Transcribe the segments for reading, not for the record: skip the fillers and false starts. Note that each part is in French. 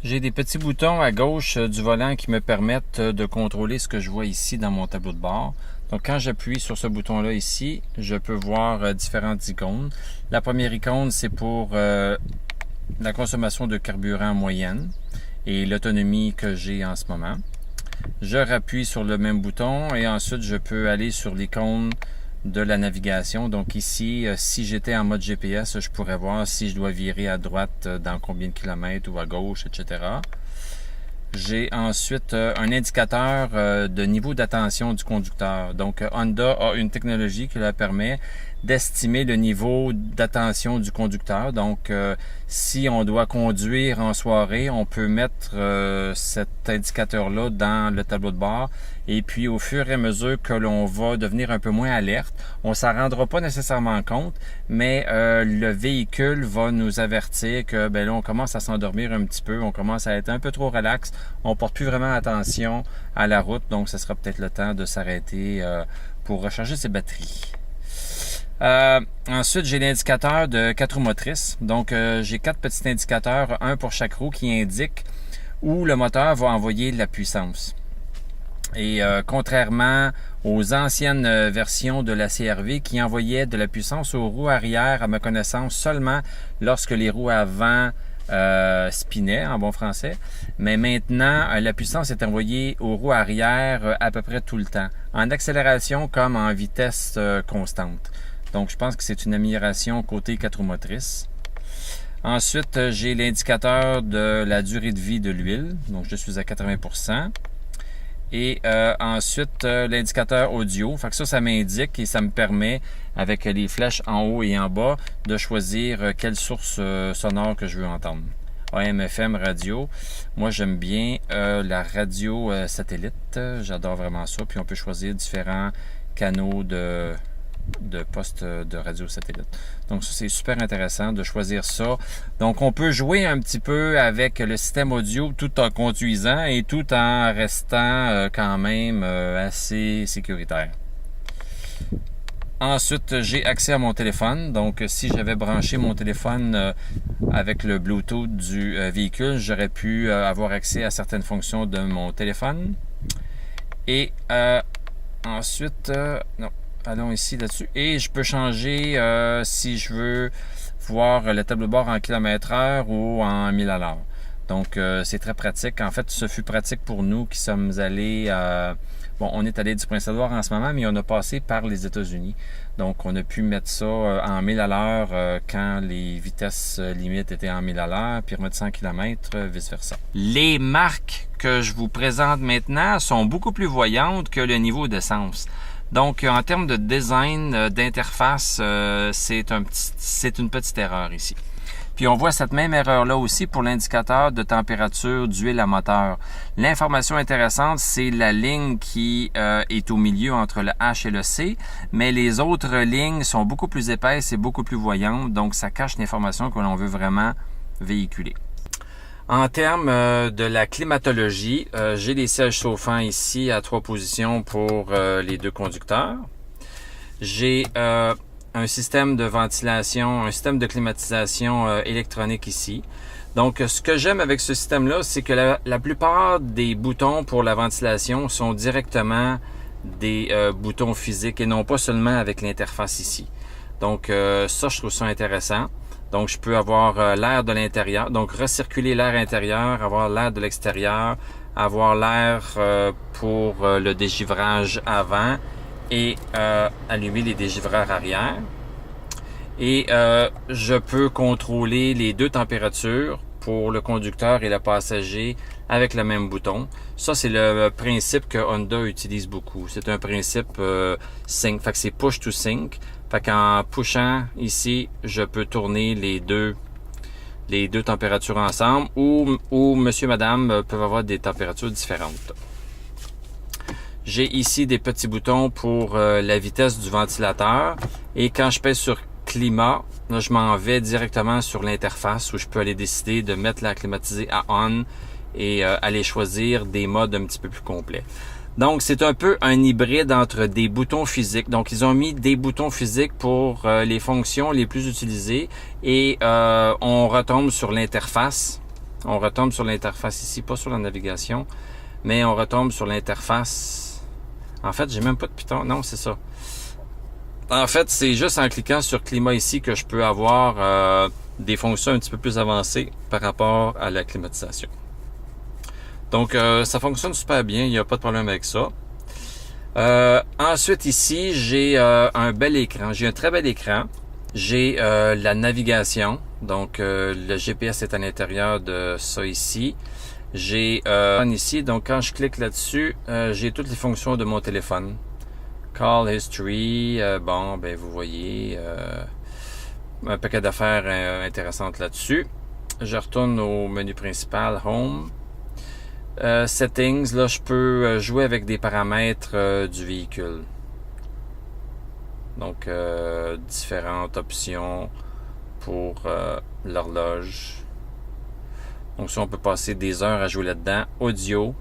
J'ai des petits boutons à gauche du volant qui me permettent de contrôler ce que je vois ici dans mon tableau de bord. Donc quand j'appuie sur ce bouton-là ici, je peux voir différentes icônes. La première icône, c'est pour la consommation de carburant moyenne et l'autonomie que j'ai en ce moment. Je rappuie sur le même bouton et ensuite je peux aller sur l'icône de la navigation. Donc ici, si j'étais en mode GPS, je pourrais voir si je dois virer à droite dans combien de kilomètres ou à gauche, etc. J'ai ensuite un indicateur de niveau d'attention du conducteur. Donc Honda a une technologie qui leur permet d'estimer le niveau d'attention du conducteur. Donc si on doit conduire en soirée, on peut mettre cet indicateur-là dans le tableau de bord. Et puis au fur et à mesure que l'on va devenir un peu moins alerte, on s'en rendra pas nécessairement compte, mais le véhicule va nous avertir que ben là on commence à s'endormir un petit peu, on commence à être un peu trop relax, on porte plus vraiment attention à la route, donc ce sera peut-être le temps de s'arrêter pour recharger ses batteries. Ensuite, j'ai l'indicateur de 4 roues motrices. Donc, j'ai 4 petits indicateurs, un pour chaque roue, qui indique où le moteur va envoyer de la puissance. Et contrairement aux anciennes versions de la CR-V qui envoyaient de la puissance aux roues arrière, à ma connaissance, seulement lorsque les roues avant spinaient, en bon français. Mais maintenant, la puissance est envoyée aux roues arrière à peu près tout le temps, en accélération comme en vitesse constante. Donc, je pense que c'est une amélioration côté 4 roues motrices. Ensuite, j'ai l'indicateur de la durée de vie de l'huile. Donc, je suis à 80%. Et ensuite, l'indicateur audio. Fait que ça m'indique et ça me permet, avec les flèches en haut et en bas, de choisir quelle source sonore que je veux entendre. AM, FM, radio. Moi, j'aime bien la radio satellite. J'adore vraiment ça. Puis, on peut choisir différents canaux de postes de radio satellite. Donc ça, c'est super intéressant de choisir ça. Donc on peut jouer un petit peu avec le système audio tout en conduisant et tout en restant quand même assez sécuritaire. Ensuite, j'ai accès à mon téléphone. Donc si j'avais branché mon téléphone avec le Bluetooth du véhicule, j'aurais pu avoir accès à certaines fonctions de mon téléphone. Et ensuite, non. Allons ici là-dessus. Et je peux changer si je veux voir le tableau de bord en km/h ou en mille à l'heure. Donc, c'est très pratique. En fait, ce fut pratique pour nous qui sommes allés... bon, on est allé du Prince-Édouard en ce moment, mais on a passé par les États-Unis. Donc, on a pu mettre ça en mille à l'heure quand les vitesses limites étaient en mille à l'heure, puis remettre 100 km, vice-versa. Les marques que je vous présente maintenant sont beaucoup plus voyantes que le niveau d'essence. Donc, en termes de design, d'interface, c'est une petite erreur ici. Puis, on voit cette même erreur-là aussi pour l'indicateur de température d'huile à moteur. L'information intéressante, c'est la ligne qui est au milieu entre le H et le C, mais les autres lignes sont beaucoup plus épaisses et beaucoup plus voyantes, donc ça cache l'information que l'on veut vraiment véhiculer. En termes de la climatologie, j'ai des sièges chauffants ici à 3 positions pour les 2 conducteurs. J'ai un système de ventilation, un système de climatisation électronique ici. Donc, ce que j'aime avec ce système-là, c'est que la plupart des boutons pour la ventilation sont directement des boutons physiques et non pas seulement avec l'interface ici. Donc, ça, je trouve ça intéressant. Donc, je peux avoir l'air de l'intérieur, donc recirculer l'air intérieur, avoir l'air de l'extérieur, avoir l'air pour le dégivrage avant et allumer les dégivreurs arrière. Et je peux contrôler les 2 températures pour le conducteur et le passager avec le même bouton. Ça, c'est le principe que Honda utilise beaucoup. C'est un principe sync, fait que c'est push to sync. Fait qu'en pushant ici, je peux tourner les deux températures ensemble ou monsieur, madame peuvent avoir des températures différentes. J'ai ici des petits boutons pour la vitesse du ventilateur et quand je pèse sur climat, là, je m'en vais directement sur l'interface où je peux aller décider de mettre la climatisée à on et aller choisir des modes un petit peu plus complets. Donc, c'est un peu un hybride entre des boutons physiques. Donc, ils ont mis des boutons physiques pour les fonctions les plus utilisées et on retombe sur l'interface. On retombe sur l'interface ici, pas sur la navigation, mais on retombe sur l'interface. En fait, j'ai même pas de Python. Non, c'est ça. En fait, c'est juste en cliquant sur climat ici que je peux avoir des fonctions un petit peu plus avancées par rapport à la climatisation. Donc, ça fonctionne super bien, il n'y a pas de problème avec ça. Ensuite, ici, j'ai un bel écran. J'ai un très bel écran. J'ai la navigation. Donc, le GPS est à l'intérieur de ça ici. J'ai ici, donc quand je clique là-dessus, j'ai toutes les fonctions de mon téléphone. Call history, bon, ben vous voyez un paquet d'affaires intéressantes là-dessus. Je retourne au menu principal, Home. Settings, là je peux jouer avec des paramètres du véhicule. Donc différentes options pour l'horloge. Donc ça on peut passer des heures à jouer là-dedans. Audio.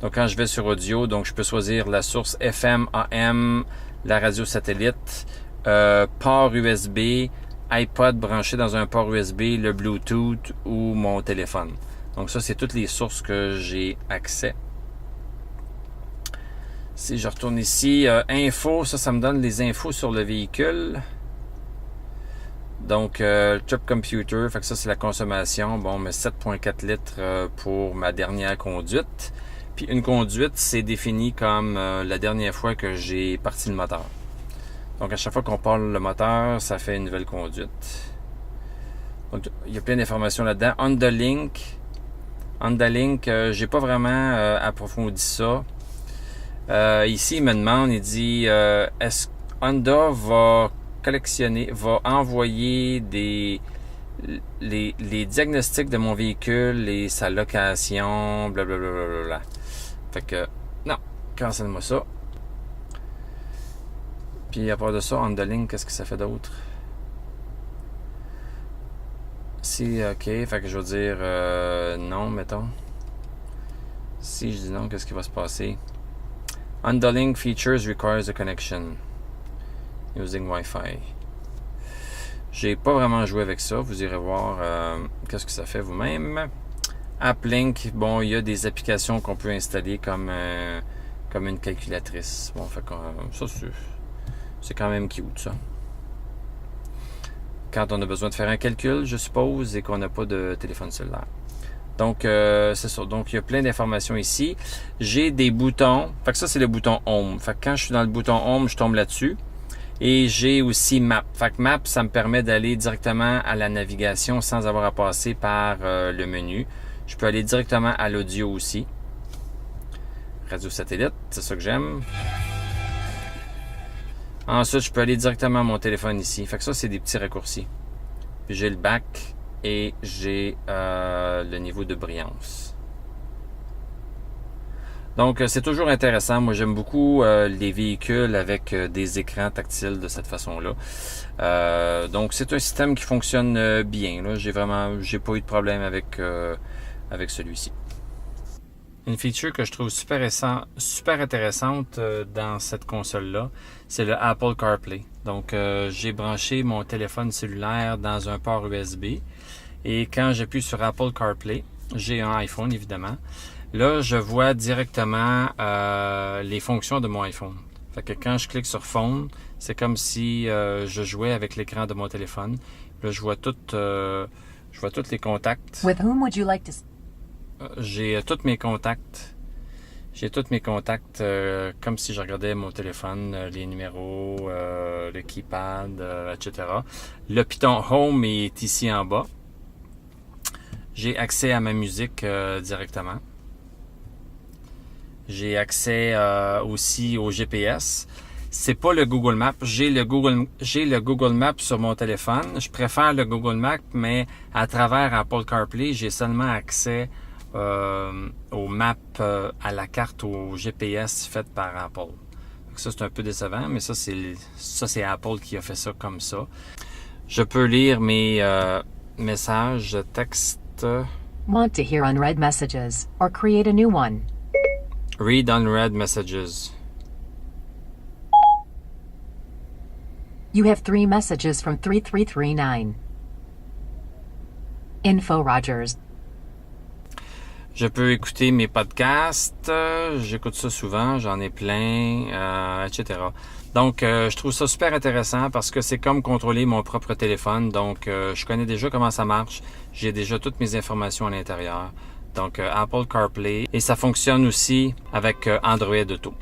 Donc quand je vais sur audio, donc je peux choisir la source FM, AM, la radio satellite, port USB, iPod branché dans un port USB, le Bluetooth ou mon téléphone. Donc ça, c'est toutes les sources que j'ai accès. Si je retourne ici, info, ça me donne les infos sur le véhicule. Donc, trip computer, fait que ça, c'est la consommation. Bon, mais 7,4 litres pour ma dernière conduite. Puis une conduite, c'est défini comme la dernière fois que j'ai parti le moteur. Donc, à chaque fois qu'on parle le moteur, ça fait une nouvelle conduite. Donc, il y a plein d'informations là-dedans. Honda Link, j'ai pas vraiment approfondi ça. Ici, il me demande, il dit, est-ce que Honda va envoyer les diagnostics de mon véhicule et sa location, blablabla. Fait que, non, cancelle-moi ça. Puis à part de ça, Honda Link, qu'est-ce que ça fait d'autre? Si, ok, fait que je veux dire non, mettons. Si je dis non, qu'est-ce qui va se passer? Honda Link features requires a connection using Wi-Fi. J'ai pas vraiment joué avec ça. Vous irez voir qu'est-ce que ça fait vous-même. AppLink, bon, il y a des applications qu'on peut installer comme une calculatrice. Bon, fait que ça, c'est quand même cute, ça. Quand on a besoin de faire un calcul, je suppose, et qu'on n'a pas de téléphone cellulaire. Donc, c'est ça. Donc, il y a plein d'informations ici. J'ai des boutons. Fait que ça, c'est le bouton Home. Fait que quand je suis dans le bouton Home, je tombe là-dessus. Et j'ai aussi Map. Fait que Map, ça me permet d'aller directement à la navigation sans avoir à passer par le menu. Je peux aller directement à l'audio aussi. Radio satellite, c'est ça que j'aime. Ensuite, je peux aller directement à mon téléphone ici. Fait que ça, c'est des petits raccourcis. Puis j'ai le back et j'ai le niveau de brillance. Donc, c'est toujours intéressant. Moi, j'aime beaucoup les véhicules avec des écrans tactiles de cette façon-là. Donc, c'est un système qui fonctionne bien. Là. J'ai pas eu de problème avec celui-ci. Une feature que je trouve super intéressante dans cette console-là, c'est le Apple CarPlay. Donc, j'ai branché mon téléphone cellulaire dans un port USB. Et quand j'appuie sur Apple CarPlay, j'ai un iPhone évidemment. Là, je vois directement les fonctions de mon iPhone. Fait que quand je clique sur Phone, c'est comme si je jouais avec l'écran de mon téléphone. Là, je vois tous les contacts. With whom would you like to... J'ai tous mes contacts. Comme si je regardais mon téléphone, les numéros, le keypad, etc. Le piton Home est ici en bas. J'ai accès à ma musique directement. J'ai accès aussi au GPS. C'est pas le Google Maps. J'ai le Google Maps sur mon téléphone. Je préfère le Google Maps, mais à travers Apple CarPlay, j'ai seulement accès aux maps, à la carte, au GPS faite par Apple. Donc ça, c'est un peu décevant, mais ça, c'est Apple qui a fait ça comme ça. Je peux lire mes messages texte. Want to hear unread messages or create a new one? Read unread messages. You have 3 messages from 3339. Info Rogers. Je peux écouter mes podcasts, j'écoute ça souvent, j'en ai plein, etc. Donc, je trouve ça super intéressant parce que c'est comme contrôler mon propre téléphone. Donc, je connais déjà comment ça marche. J'ai déjà toutes mes informations à l'intérieur. Donc, Apple CarPlay. Et ça fonctionne aussi avec Android Auto.